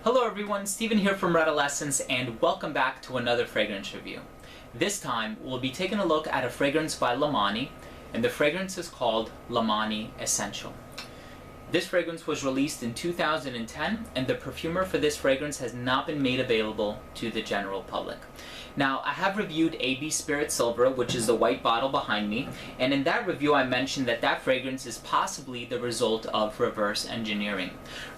Hello everyone, Steven here from Redolescence, and welcome back to another fragrance review. This time we'll be taking a look at a fragrance by Lomani, and the fragrance is called Lomani Essential. This fragrance was released in 2010, and the perfumer for this fragrance has not been made available to the general public. Now, I have reviewed AB Spirit Silver, which is the white bottle behind me, and in that review I mentioned that that fragrance is possibly the result of reverse engineering.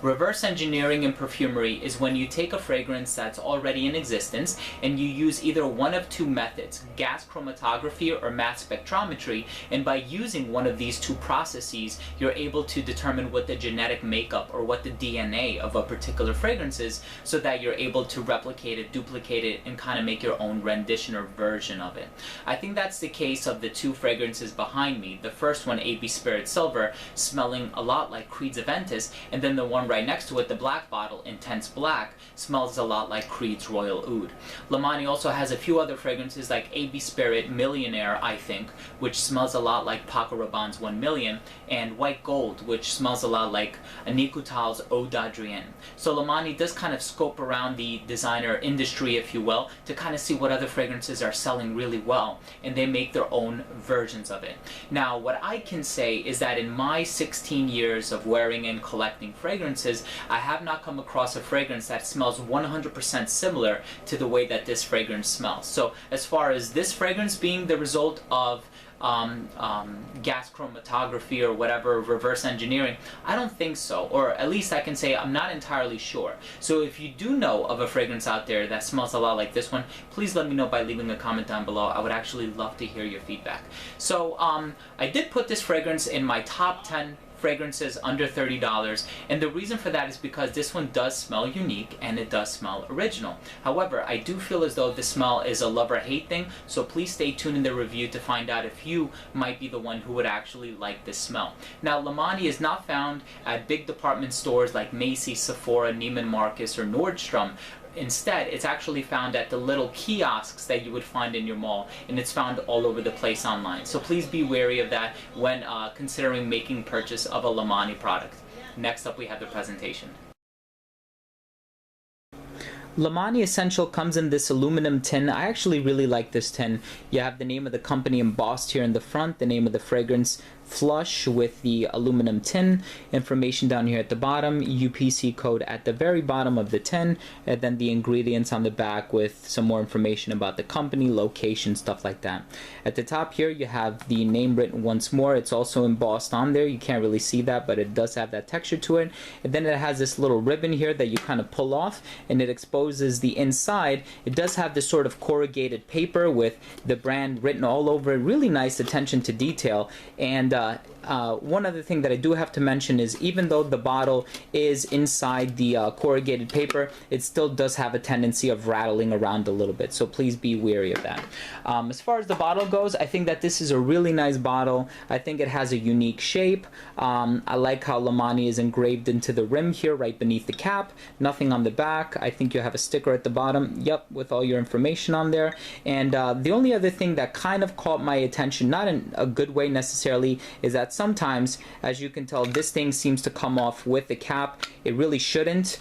Reverse engineering in perfumery is when you take a fragrance that's already in existence and you use either one of two methods, gas chromatography or mass spectrometry, and by using one of these two processes you're able to determine what the genetic makeup or what the DNA of a particular fragrance is, so that you're able to replicate it, duplicate it, and kind of make your own rendition or version of it. I think that's the case of the two fragrances behind me. The first one, AB Spirit Silver, smelling a lot like Creed's Aventus, and then the one right next to it, the black bottle, Intense Black, smells a lot like Creed's Royal Oud. Lomani also has a few other fragrances like AB Spirit Millionaire, I think, which smells a lot like Paco Rabanne's 1 Million, and White Gold, which smells a lot like Annick Goutal's Eau d'Adrienne. So Lomani does kind of scope around the designer industry, if you will, to kind of see what other fragrances are selling really well, and they make their own versions of it. Now, what I can say is that in my 16 years of wearing and collecting fragrances, I have not come across a fragrance that smells 100% similar to the way that this fragrance smells. So as far as this fragrance being the result of gas chromatography or whatever, reverse engineering, I don't think so, or at least I can say I'm not entirely sure. So if you do know of a fragrance out there that smells a lot like this one, please let me know by leaving a comment down below. I would actually love to hear your feedback. So I did put this fragrance in my top 10 fragrances under $30, and the reason for that is because this one does smell unique and it does smell original. However, I do feel as though the smell is a love or hate thing, so please stay tuned in the review to find out if you might be the one who would actually like this smell. Now, Lomani is not found at big department stores like Macy's, Sephora, Neiman Marcus, or Nordstrom. Instead, it's actually found at the little kiosks that you would find in your mall, and it's found all over the place online. So please be wary of that when considering making purchase of a Lomani product. Next up, we have the presentation. Lomani Essential comes in this aluminum tin. I actually really like this tin. You have the name of the company embossed here in the front, the name of the fragrance flush with the aluminum tin, information down here at the bottom, UPC code at the very bottom of the tin, and then the ingredients on the back with some more information about the company, location, stuff like that. At the top here you have the name written once more. It's also embossed on there. You can't really see that, but it does have that texture to it. And then it has this little ribbon here that you kind of pull off, and it exposes the inside. It does have this sort of corrugated paper with the brand written all over it. Really nice attention to detail. And one other thing that I do have to mention is, even though the bottle is inside the corrugated paper, it still does have a tendency of rattling around a little bit, so please be wary of that. As far as the bottle goes, I think that this is a really nice bottle. I think it has a unique shape. I like how Lomani is engraved into the rim here right beneath the cap. Nothing on the back. I think you have a sticker at the bottom, yep, with all your information on there. And the only other thing that kind of caught my attention, not in a good way necessarily, is that sometimes, as you can tell, this thing seems to come off with the cap. It really shouldn't.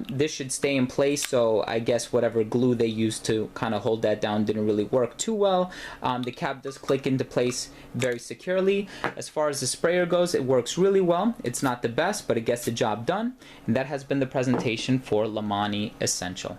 This should stay in place, so I guess whatever glue they used to kind of hold that down didn't really work too well. The cap does click into place very securely. As far as the sprayer goes, it works really well. It's not the best, but it gets the job done. And that has been the presentation for Lomani Essential.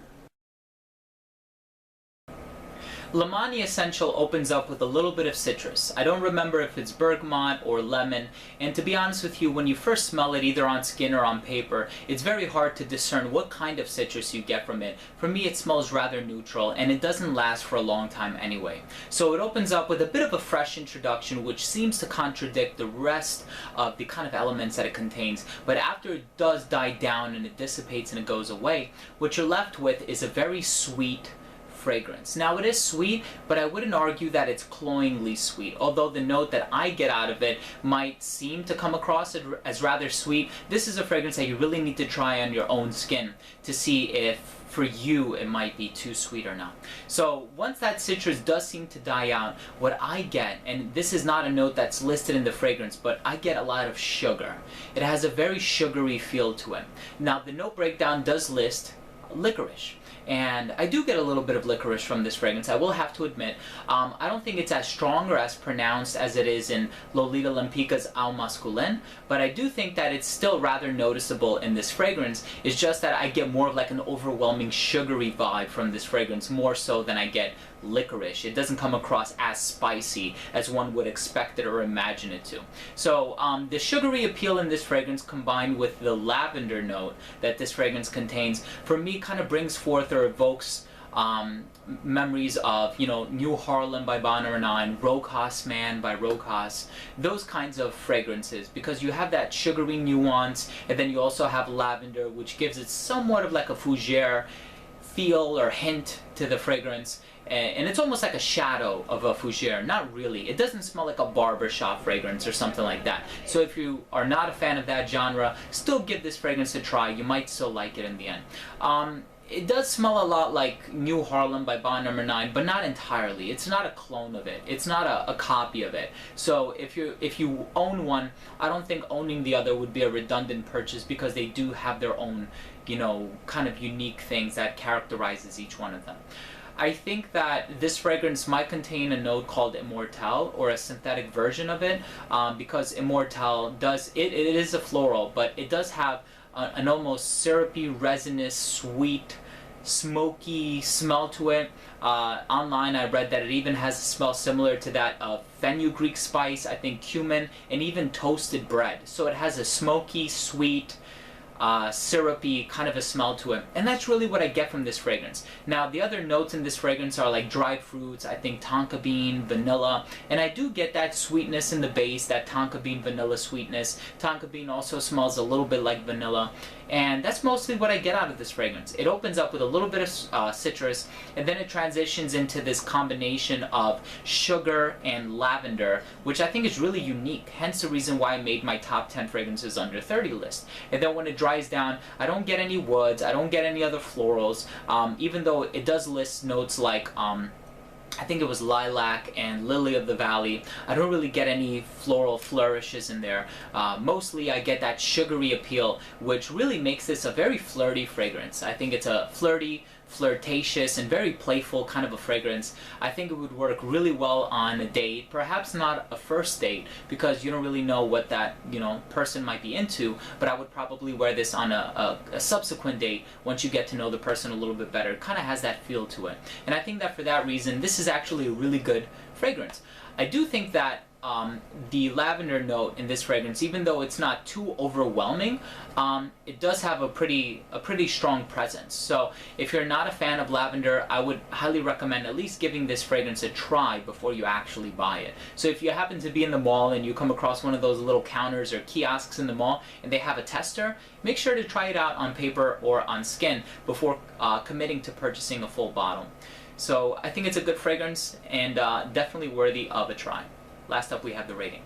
Lomani Essential opens up with a little bit of citrus. I don't remember if it's bergamot or lemon, and to be honest with you, when you first smell it either on skin or on paper, it's very hard to discern what kind of citrus you get from it. For me, it smells rather neutral, and it doesn't last for a long time anyway. So it opens up with a bit of a fresh introduction, which seems to contradict the rest of the kind of elements that it contains, but after it does die down and it dissipates and it goes away, what you're left with is a very sweet, fragrance. Now, it is sweet, but I wouldn't argue that it's cloyingly sweet. Although the note that I get out of it might seem to come across as rather sweet, this is a fragrance that you really need to try on your own skin to see if for you it might be too sweet or not. So once that citrus does seem to die out, what I get, and this is not a note that's listed in the fragrance, but I get a lot of sugar. It has a very sugary feel to it. Now, the note breakdown does list licorice, and I do get a little bit of licorice from this fragrance, I will have to admit. I don't think it's as strong or as pronounced as it is in Lolita Lempicka's Au Masculin, but I do think that it's still rather noticeable in this fragrance. It's just that I get more of like an overwhelming sugary vibe from this fragrance, more so than I get licorice. It doesn't come across as spicy as one would expect it or imagine it to. So the sugary appeal in this fragrance combined with the lavender note that this fragrance contains, for me, kind of brings forth or evokes memories of, you know, New Harlem by Bon Number 9, Rojas Man by Rojas, those kinds of fragrances, because you have that sugary nuance, and then you also have lavender, which gives it somewhat of like a fougere feel or hint to the fragrance. And it's almost like a shadow of a fougere. Not really. It doesn't smell like a barbershop fragrance or something like that. So if you are not a fan of that genre, still give this fragrance a try. You might still like it in the end. It does smell a lot like New Harlem by Bon Number 9, but not entirely. It's not a clone of it. It's not a copy of it. So if you own one, I don't think owning the other would be a redundant purchase, because they do have their own, you know, kind of unique things that characterizes each one of them. I think that this fragrance might contain a note called Immortelle, or a synthetic version of it, because Immortelle does, it is a floral, but it does have an almost syrupy, resinous, sweet, smoky smell to it. Online I read that it even has a smell similar to that of fenugreek spice, I think cumin, and even toasted bread. So it has a smoky, sweet, syrupy kind of a smell to it, and that's really what I get from this fragrance. Now, the other notes in this fragrance are like dried fruits, I think tonka bean, vanilla, and I do get that sweetness in the base, that tonka bean vanilla sweetness. Tonka bean also smells a little bit like vanilla, and that's mostly what I get out of this fragrance. It opens up with a little bit of citrus, and then it transitions into this combination of sugar and lavender, which I think is really unique, hence the reason why I made my top 10 fragrances under 30 list. And then when it dries down, I don't get any woods, I don't get any other florals, even though it does list notes like I think it was lilac and lily of the valley. I don't really get any floral flourishes in there. Mostly I get that sugary appeal, which really makes this a very flirty fragrance. I think it's a flirty, flirtatious, and very playful kind of a fragrance. I think it would work really well on a date, perhaps not a first date, because you don't really know what that, you know, person might be into, but I would probably wear this on a subsequent date once you get to know the person a little bit better. It kind of has that feel to it. And I think that for that reason, this is actually a really good fragrance. I do think that the lavender note in this fragrance, even though it's not too overwhelming, it does have a pretty strong presence. So if you're not a fan of lavender, I would highly recommend at least giving this fragrance a try before you actually buy it. So if you happen to be in the mall and you come across one of those little counters or kiosks in the mall and they have a tester, make sure to try it out on paper or on skin before committing to purchasing a full bottle. So I think it's a good fragrance and definitely worthy of a try. Last up, we have the rating.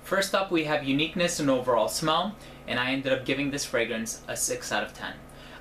First up, we have uniqueness and overall smell, and I ended up giving this fragrance a 6 out of 10.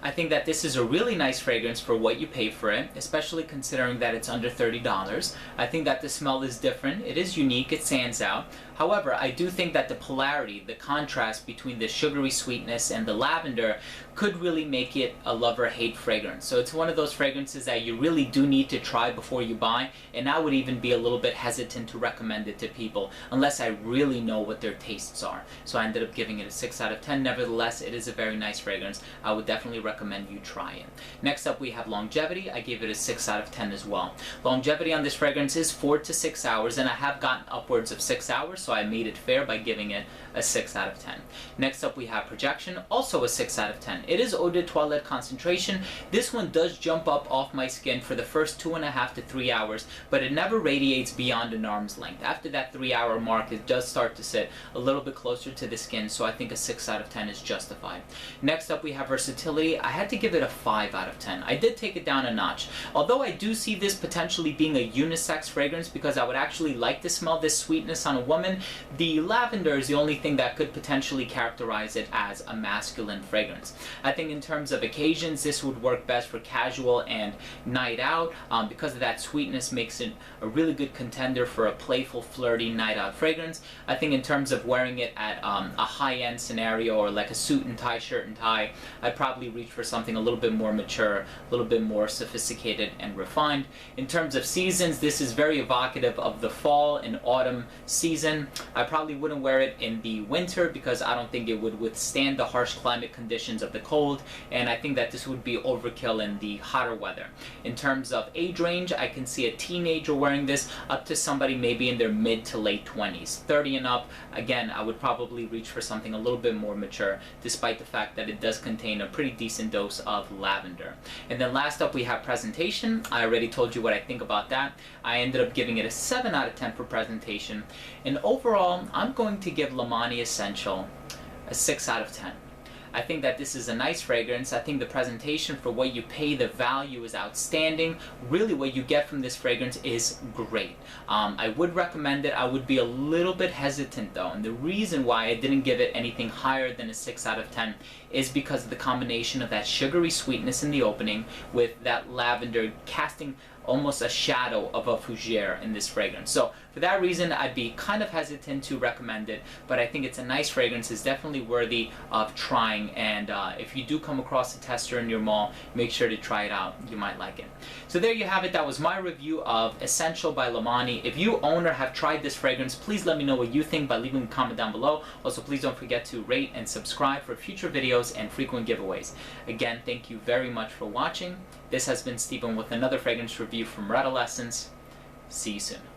I think that this is a really nice fragrance for what you pay for it, especially considering that it's under $30. I think that the smell is different, it is unique, it stands out. However, I do think that the polarity, the contrast between the sugary sweetness and the lavender could really make it a love or hate fragrance. So it's one of those fragrances that you really do need to try before you buy, and I would even be a little bit hesitant to recommend it to people unless I really know what their tastes are. So I ended up giving it a 6 out of 10. Nevertheless, it is a very nice fragrance. I would definitely recommend you try it. Next up, we have longevity. I gave it a 6 out of 10 as well. Longevity on this fragrance is 4 to 6 hours, and I have gotten upwards of 6 hours, so I made it fair by giving it a 6 out of 10. Next up we have projection, also a 6 out of 10. It is eau de toilette concentration. This one does jump up off my skin for the first 2.5 to 3 hours, but it never radiates beyond an arm's length. After that 3-hour mark, it does start to sit a little bit closer to the skin, so I think a 6 out of 10 is justified. Next up we have versatility. I had to give it a 5 out of 10. I did take it down a notch. Although I do see this potentially being a unisex fragrance because I would actually like to smell this sweetness on a woman, the lavender is the only thing that could potentially characterize it as a masculine fragrance. I think in terms of occasions, this would work best for casual and night out because of that sweetness makes it a really good contender for a playful, flirty night out fragrance. I think in terms of wearing it at a high-end scenario or like a suit and tie, shirt and tie, I'd probably reach for something a little bit more mature, a little bit more sophisticated and refined. In terms of seasons, this is very evocative of the fall and autumn season. I probably wouldn't wear it in the winter because I don't think it would withstand the harsh climate conditions of the cold, and I think that this would be overkill in the hotter weather. In terms of age range, I can see a teenager wearing this up to somebody maybe in their mid to late 20s. 30 and up, again, I would probably reach for something a little bit more mature, despite the fact that it does contain a pretty decent dose of lavender. And then last up we have presentation. I already told you what I think about that. I ended up giving it a 7 out of 10 for presentation, and overall I'm going to give Lomani Essential a 6 out of 10. I think that this is a nice fragrance. I think the presentation for what you pay, the value is outstanding. Really what you get from this fragrance is great. I would recommend it. I would be a little bit hesitant though, and the reason why I didn't give it anything higher than a 6 out of 10 is because of the combination of that sugary sweetness in the opening with that lavender casting almost a shadow of a fougere in this fragrance. So for that reason, I'd be kind of hesitant to recommend it, but I think it's a nice fragrance. It's definitely worthy of trying, and if you do come across a tester in your mall, make sure to try it out. You might like it. So there you have it. That was my review of Essential by Lomani. If you own or have tried this fragrance, please let me know what you think by leaving a comment down below. Also, please don't forget to rate and subscribe for future videos and frequent giveaways. Again, thank you very much for watching. This has been Stephen with another fragrance review from Red Essence. See you soon.